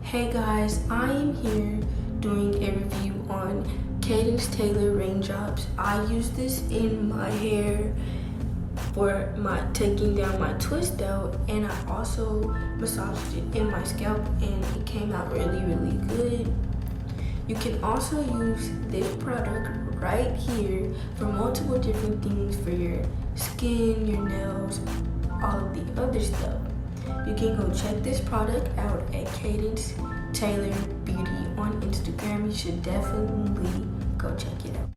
Hey guys, I am here doing a review on Cadence Taylor raindrops. I use this in my hair for my taking down my twist out, and I also massaged it in my scalp and it came out really good. You can also use this product right here for multiple different things for your skin, your nails, all of the other stuff. You can go check this product out at Cadence Taylor Beauty on Instagram. You should definitely go check it out.